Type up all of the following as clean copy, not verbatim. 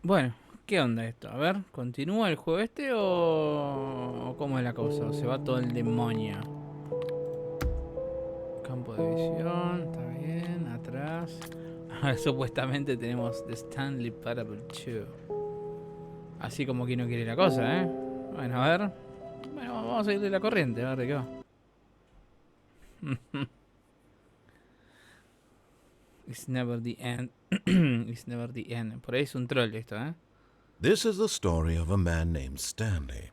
Bueno, ¿qué onda esto? A ver, ¿continúa el juego este o cómo es la cosa? ¿O se va todo el demonio? Campo de visión, está bien, atrás. Supuestamente tenemos The Stanley Parable 2. Así como que no quiere la cosa, ¿eh? Bueno, a ver. Bueno, vamos a seguirle la corriente, a ver de qué va. It's never the end. It's never the end. Por ahí es un troll esto, ¿eh? This is the story of a man named Stanley.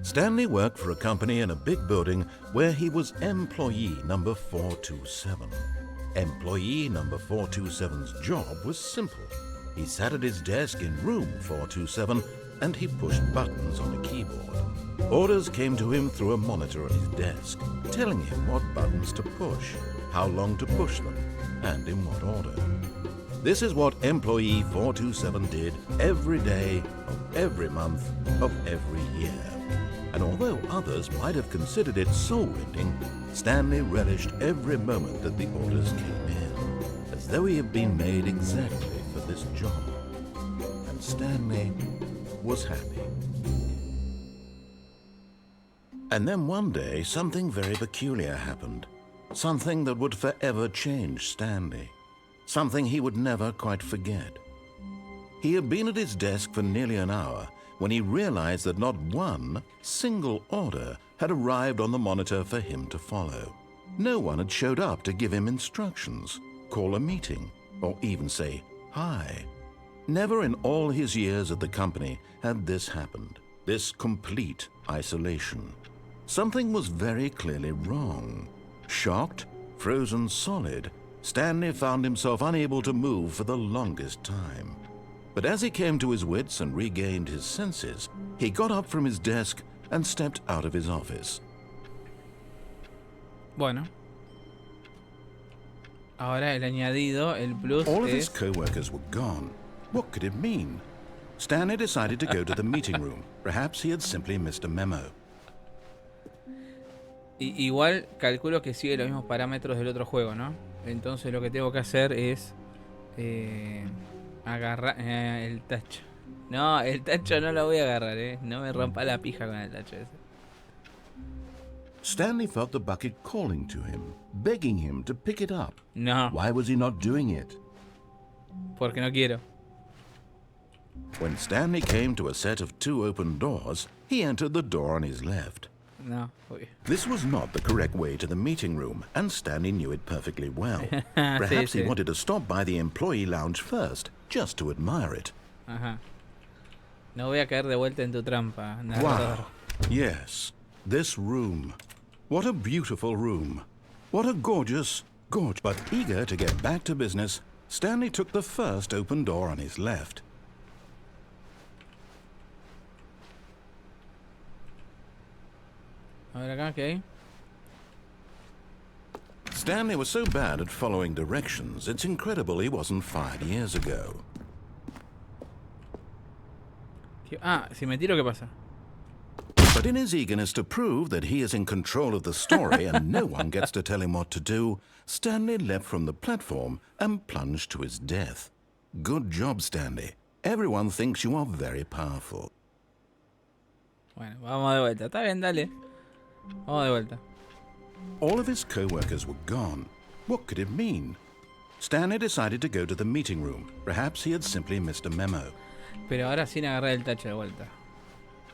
Stanley worked for a company in a big building where he was employee number 427. Employee number 427's job was simple. He sat at his desk in room 427 and he pushed buttons on a keyboard. Orders came to him through a monitor on his desk, telling him what buttons to push, how long to push them, and in what order. This is what employee 427 did every day of every month of every year. And although others might have considered it soul-rending, Stanley relished every moment that the orders came in, as though he had been made exactly for this job. And Stanley was happy. And then one day, something very peculiar happened. Something that would forever change Stanley. Something he would never quite forget. He had been at his desk for nearly an hour when he realized that not one single order had arrived on the monitor for him to follow. No one had showed up to give him instructions, call a meeting, or even say hi. Never in all his years at the company had this happened, this complete isolation. Something was very clearly wrong. Shocked, frozen solid, Stanley found himself unable to move for the longest time. But as he came to his wits and regained his senses, he got up from his desk and stepped out of his office. Bueno. Ahora el añadido, el plus All of es... his co-workers were gone. What could it mean? Stanley decided to go to the meeting room. Perhaps he had simply missed a memo. Igual calculo que sigue los mismos parámetros del otro juego, ¿no? Entonces lo que tengo que hacer es agarrar el tacho. No, el tacho no lo voy a agarrar, no me rompa la pija con el tacho ese. Stanley felt the bucket calling to him, begging him to pick it up. No. Why was he not doing it? Porque no quiero. When Stanley came to a set of 2 open doors, he entered the door on his left. No, uy. This was not the correct way to the meeting room, and Stanley knew it perfectly well. Perhaps he wanted to stop by the employee lounge first, just to admire it. Ajá. No voy a caer de vuelta en tu trampa, narrador. Wow. Yes, this room. What a beautiful room. What a gorgeous. But eager to get back to business, Stanley took the first open door on his left. A ver acá, ¿qué hay? Stanley was so bad at following directions, it's incredible he wasn't fired years ago. Ah, si me tiro, ¿qué pasa? But in his eagerness to prove that he is in control of the story and no one gets to tell him what to do, Stanley leapt from the platform and plunged to his death. Good job, Stanley. Everyone thinks you are very powerful. Bueno, vamos de vuelta. Está bien, dale. Vamos de vuelta. All of his co-workers were gone. What could it mean? Stanley decided to go to the meeting room. Perhaps he had simply missed a memo. Pero ahora sin agarrar el tacho de vuelta.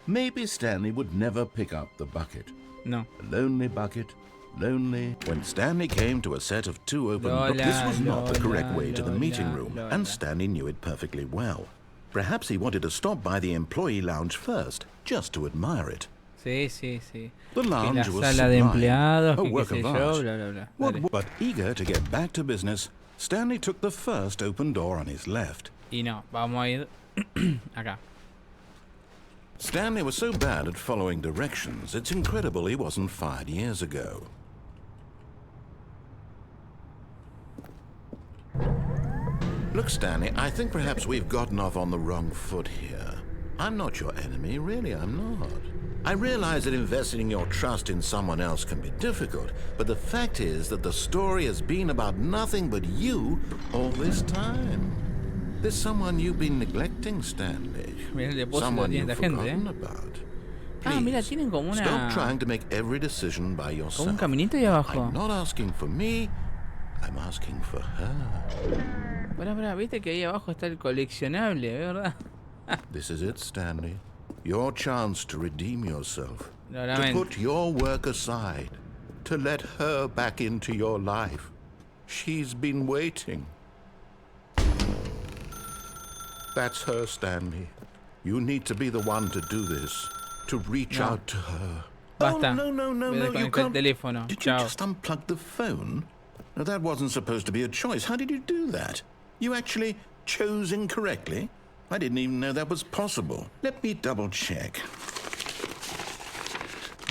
Maybe Stanley would never pick up the bucket. No. A lonely bucket, lonely. When Stanley came to a set of 2 open doors, this was not the correct way to the meeting room, and Stanley knew it perfectly well. Perhaps he wanted to stop by the employee lounge first, just to admire it. Sí, sí, sí. The lounge was sala de empleados, a que work qué sé of yo, art. bla, bla, bla. But eager to get back to business, Stanley took the first open door on his left. Y no, vamos a ir acá. Stanley was so bad at following directions, it's incredible he wasn't fired years ago. Look, Stanley, I think perhaps we've gotten off on the wrong foot here. I'm not your enemy, really, I'm not. I realize that investing your trust in someone else can be difficult, but the fact is that the story has been about nothing but you all this time. There's someone you've been neglecting, Stanley. Mira el depósito Someone tiene you've esta gente, forgotten about. Ah, mira, Please, tienen como stop trying una... to make every decision by Como un yourself. caminito ahí abajo. I'm not asking for me, I'm asking for her. Pará, viste que ahí abajo está el coleccionable, ¿verdad? This is it, Stanley. Your chance to redeem yourself. Lo To lamento. put your work aside. To let her back into your life. She's been waiting. That's her, Stanley. You need to be the one to do this. To reach No. out to her. Basta. Oh, no, Voy a you desconectar el can't. teléfono. Did Chao. you just unplug the phone? No, that wasn't supposed to be a choice. How did you do that? You actually chose incorrectly? I didn't even know that was possible. Let me double check.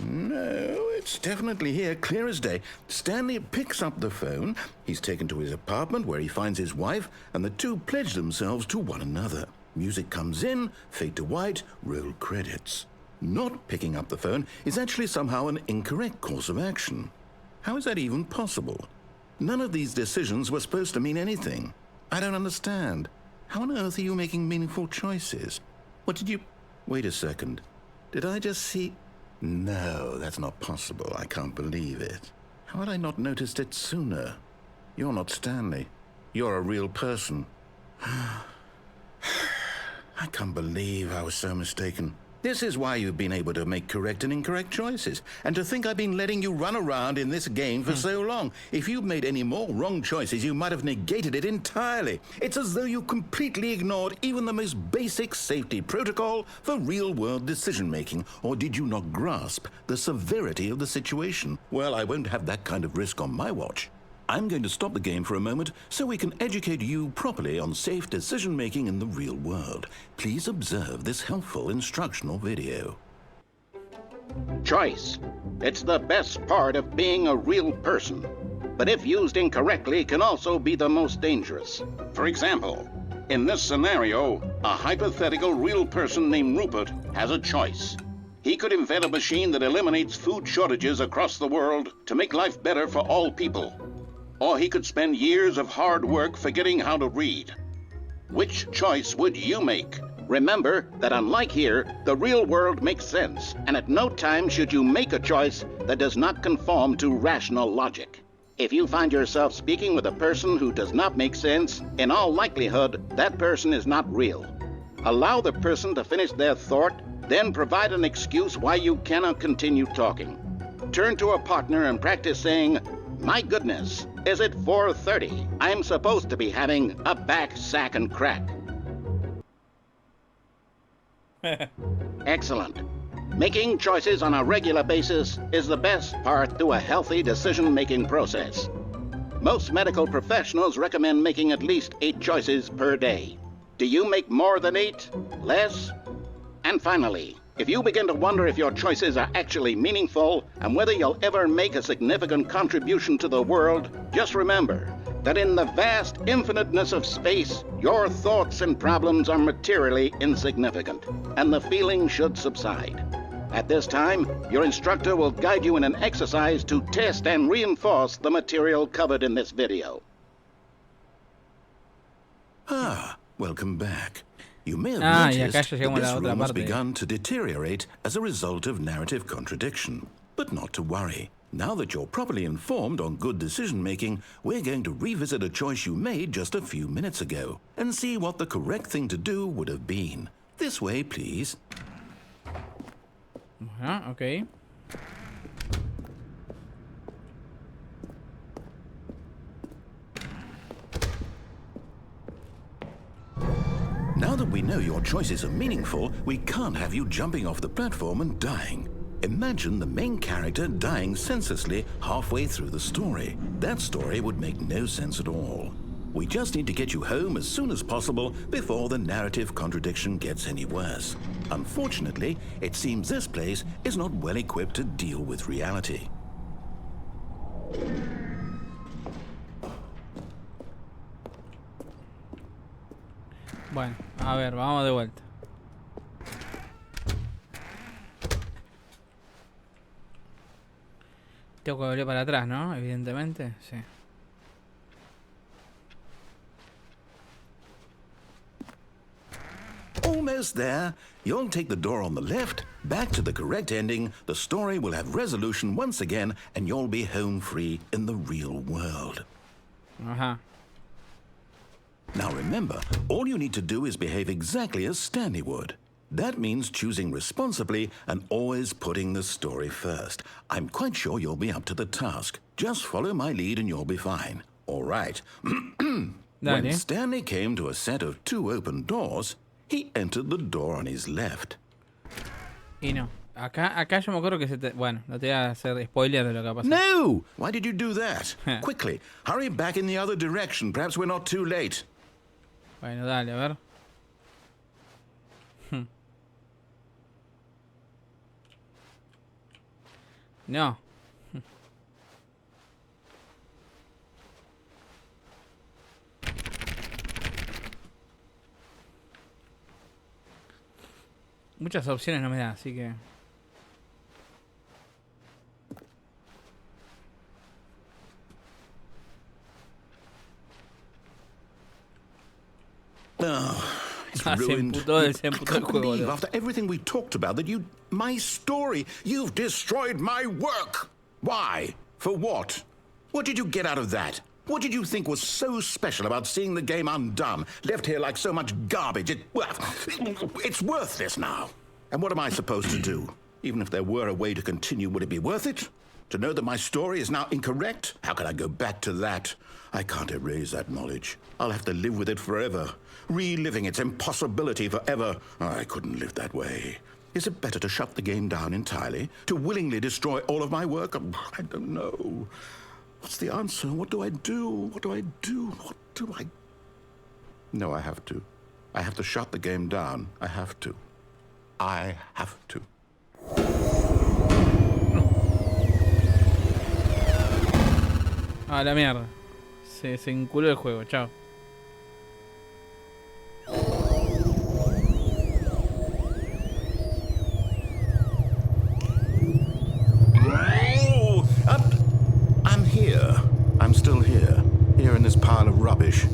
No, it's definitely here, clear as day. Stanley picks up the phone. He's taken to his apartment where he finds his wife, and the two pledge themselves to one another. Music comes in, fade to white, roll credits. Not picking up the phone is actually somehow an incorrect course of action. How is that even possible? None of these decisions were supposed to mean anything. I don't understand. How on earth are you making meaningful choices? What did you... Wait a second. Did I just see... No, that's not possible. I can't believe it. How had I not noticed it sooner? You're not Stanley. You're a real person. I can't believe I was so mistaken. This is why you've been able to make correct and incorrect choices. And to think I've been letting you run around in this game for so long. If you'd made any more wrong choices, you might have negated it entirely. It's as though you completely ignored even the most basic safety protocol for real-world decision-making. Or did you not grasp the severity of the situation? Well, I won't have that kind of risk on my watch. I'm going to stop the game for a moment so we can educate you properly on safe decision-making in the real world. Please observe this helpful instructional video. Choice. It's the best part of being a real person. But if used incorrectly, can also be the most dangerous. For example, in this scenario, a hypothetical real person named Rupert has a choice. He could invent a machine that eliminates food shortages across the world to make life better for all people. Or he could spend years of hard work forgetting how to read. Which choice would you make? Remember that unlike here, the real world makes sense, and at no time should you make a choice that does not conform to rational logic. If you find yourself speaking with a person who does not make sense, in all likelihood, that person is not real. Allow the person to finish their thought, then provide an excuse why you cannot continue talking. Turn to a partner and practice saying, "My goodness, is it 4:30? I'm supposed to be having a back, sack, and crack." Excellent. Making choices on a regular basis is the best part to a healthy decision-making process. Most medical professionals recommend making at least 8 choices per day. Do you make more than 8? Less? And finally, if you begin to wonder if your choices are actually meaningful and whether you'll ever make a significant contribution to the world, just remember that in the vast infiniteness of space, your thoughts and problems are materially insignificant, and the feeling should subside. At this time, your instructor will guide you in an exercise to test and reinforce the material covered in this video. Ah, welcome back. You may have y acá noticed ya that llegamos a this la otra room has parte. begun to deteriorate as a result of narrative contradiction. But not to worry. Now that you're properly informed on good decision-making, we're going to revisit a choice you made just a few minutes ago and see what the correct thing to do would have been. This way, please. Ajá, ok. Now that we know your choices are meaningful, we can't have you jumping off the platform and dying. Imagine the main character dying senselessly halfway through the story. That story would make no sense at all. We just need to get you home as soon as possible before the narrative contradiction gets any worse. Unfortunately, it seems this place is not well equipped to deal with reality. Bueno, a ver, vamos de vuelta. Tengo que volver para atrás, ¿no? Evidentemente, sí. almost there. You'll take the door on the left, back to the correct ending, the story will have resolution once again, and you'll be home free in the real world. Ajá. Now remember, all you need to do is behave exactly as Stanley would. That means choosing responsibly and always putting the story first. I'm quite sure you'll be up to the task. Just follow my lead and you'll be fine. All right. When Stanley came to a set of 2 open doors, he entered the door on his left. Y no. Acá yo me acuerdo que se te... Bueno, no te voy a hacer spoiler de lo que va a pasar. No! Why did you do that? Quickly, hurry back in the other direction. Perhaps we're not too late. Bueno, dale, a ver. No. Muchas opciones no me da, así que... It's ruined. Se emputó el I can't juego, believe boludo. after everything we talked about that you... My story! You've destroyed my work! Why? For what? What did you get out of that? What did you think was so special about seeing the game undone, left here like so much garbage? It's worthless now. And what am I supposed to do? Even if there were a way to continue, would it be worth it? To know that my story is now incorrect? How can I go back to that? I can't erase that knowledge. I'll have to live with it forever, reliving its impossibility forever. I couldn't live that way. Is it better to shut the game down entirely? To willingly destroy all of my work? I don't know. What's the answer? What do I do? What do I do? What do I... No, I have to. I have to shut the game down. I have to. I have to. Ah, la mierda. Se enculó el juego, chao. I'm here. I'm still here. Here in this pile of rubbish.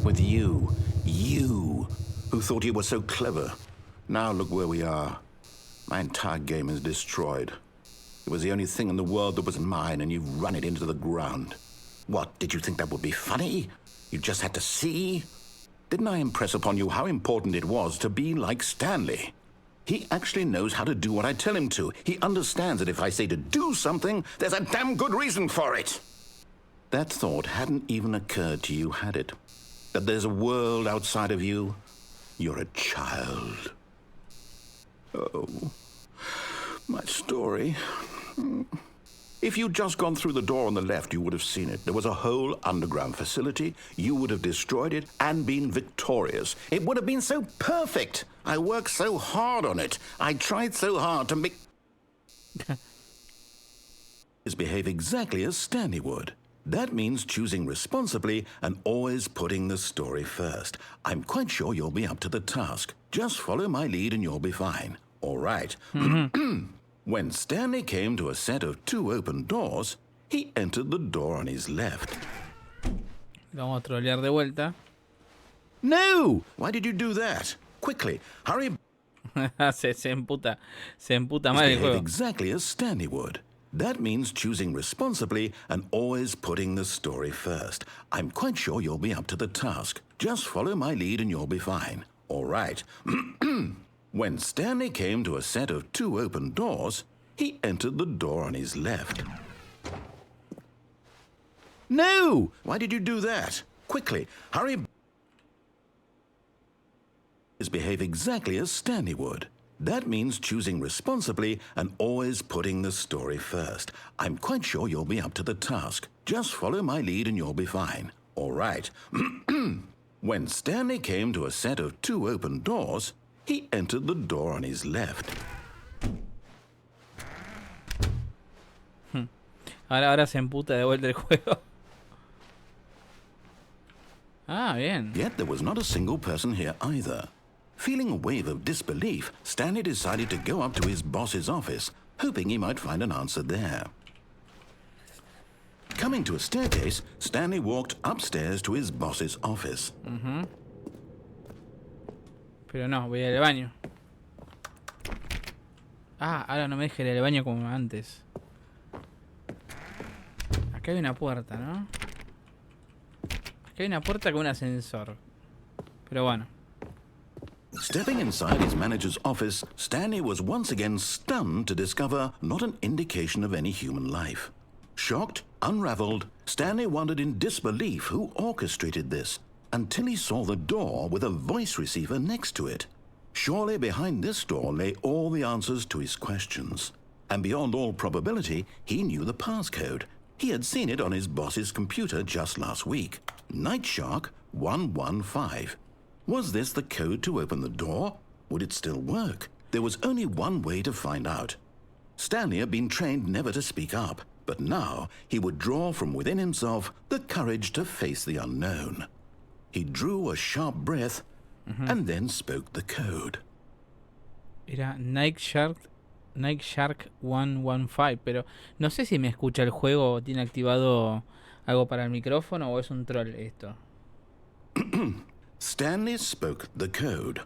With you. You. Who thought you were so clever. Now look where we are. My entire game is destroyed. It was the only thing in the world that was mine, and you've run it into the ground. What, did you think that would be funny? You just had to see? Didn't I impress upon you how important it was to be like Stanley? He actually knows how to do what I tell him to. He understands that if I say to do something, there's a damn good reason for it. That thought hadn't even occurred to you, had it? That there's a world outside of you? You're a child. Oh, my story. If you'd just gone through the door on the left, you would have seen it. There was a whole underground facility. You would have destroyed it and been victorious. It would have been so perfect. I worked so hard on it. I tried so hard to make... behave exactly as Stanley would. That means choosing responsibly and always putting the story first. I'm quite sure you'll be up to the task. Just follow my lead and you'll be fine. All right. When Stanley came to a set of 2 open doors, he entered the door on his left. Vamos a trolear de vuelta. No! Why did you do that? Quickly, hurry. se emputa mal el Behave juego. exactly as Stanley would. That means choosing responsibly and always putting the story first. I'm quite sure you'll be up to the task. Just follow my lead and you'll be fine. All right. When Stanley came to a set of 2 open doors, he entered the door on his left. No! Why did you do that? Quickly, hurry. Behave exactly as Stanley would. That means choosing responsibly and always putting the story first. I'm quite sure you'll be up to the task. Just follow my lead and you'll be fine. All right. When Stanley came to a set of 2 open doors, he entered the door on his left. Ahora se emputa de vuelta el juego. Ah, bien. Yet there was not a single person here either. Feeling a wave of disbelief, Stanley decided to go up to his boss's office, hoping he might find an answer there. Coming to a staircase, Stanley walked upstairs to his boss's office. Pero no, voy al baño. Ah, ahora no me deja ir al baño como antes. Acá hay una puerta, ¿no? Acá hay una puerta con un ascensor. Pero bueno. Stepping inside his manager's office, Stanley was once again stunned to discover not an indication of any human life. Shocked, unraveled, Stanley wondered in disbelief who orchestrated this, until he saw the door with a voice receiver next to it. Surely behind this door lay all the answers to his questions. And beyond all probability, he knew the passcode. He had seen it on his boss's computer just last week. Nightshark 115. Was this the code to open the door? Would it still work? There was only one way to find out. Stanley had been trained never to speak up, but now he would draw from within himself the courage to face the unknown. He drew a sharp breath and then spoke the code. Era Nightshark 115, pero no sé si me escucha el juego o tiene activado algo para el micrófono o es un troll esto. Stanley spoke the code.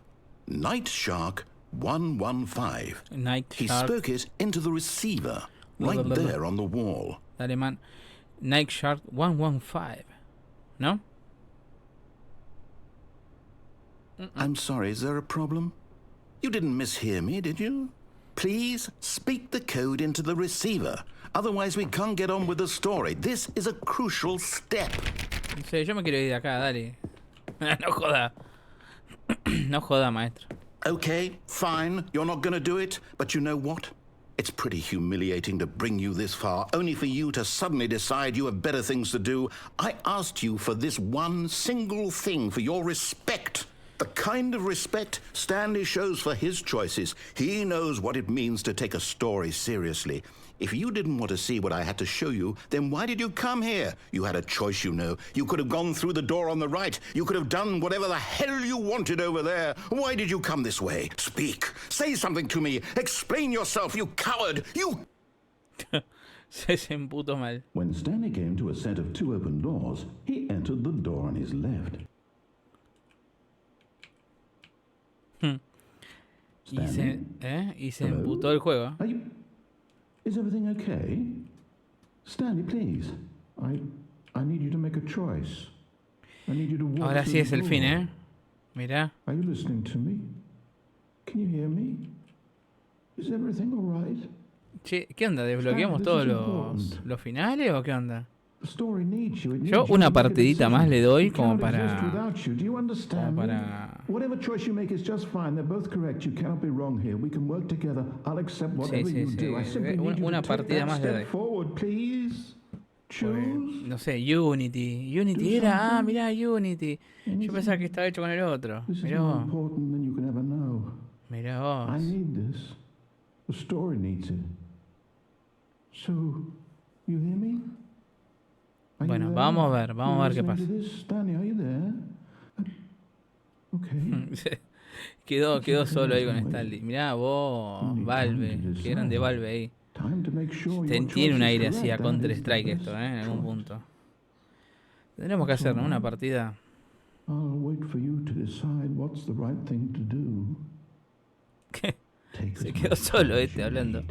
Nightshark 115. He spoke it into the receiver, right there on the wall. Dale, man. Nightshark 115. ¿No? I'm sorry, is there a problem? You didn't mishear me, did you? Please speak the code into the receiver. Otherwise we can't get on with the story. This is a crucial step. No sé, yo me quiero ir de acá, dale. No joda. No joda, maestro. Okay, fine. You're not gonna do it. But you know what? It's pretty humiliating to bring you this far, only for you to suddenly decide you have better things to do. I asked you for this one single thing, for your respect. The kind of respect Stanley shows for his choices. He knows what it means to take a story seriously. If you didn't want to see what I had to show you, then why did you come here? You had a choice, you know. You could have gone through the door on the right. You could have done whatever the hell you wanted over there. Why did you come this way? Speak. Say something to me. Explain yourself, you coward. You... Se emputó mal. When Stanley came to a set of two open doors, he entered the door on his left. Y se emputó el juego. Is everything okay? Stanley, please. I need you to make a choice. I need you to walk. Ahora sí es el fin, Mira. Are you listening to me? Can you hear me? Is everything all right? Che, ¿qué onda? ¿Desbloqueamos todos los finales o qué onda? Yo una partidita más le doy como para... Whatever choice you make is just fine. They're both correct. You cannot be wrong here. We can work together. I'll accept whatever you do. I simply need you to take that step forward, please. Choose. No sé, Unity. Unity era... Ah, mirá, Unity. Yo pensaba que estaba hecho con el otro. Mirá vos. Mirá vos. I need this. The story needs it. So, you hear me? Bueno, vamos a ver qué pasa. Stanley, are you there? Okay. quedó solo ahí con Stanley. Mirá vos, Valve, que eran de Valve ahí. Tiene un aire así a Counter-Strike esto, en algún punto. Tendremos que hacer, ¿no? Una partida. ¿Qué? Se quedó solo hablando.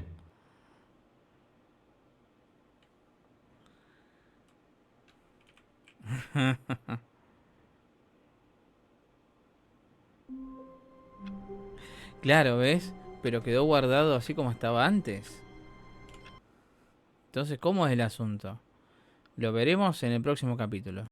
Claro, ¿ves? Pero quedó guardado así como estaba antes. Entonces, ¿cómo es el asunto? Lo veremos en el próximo capítulo.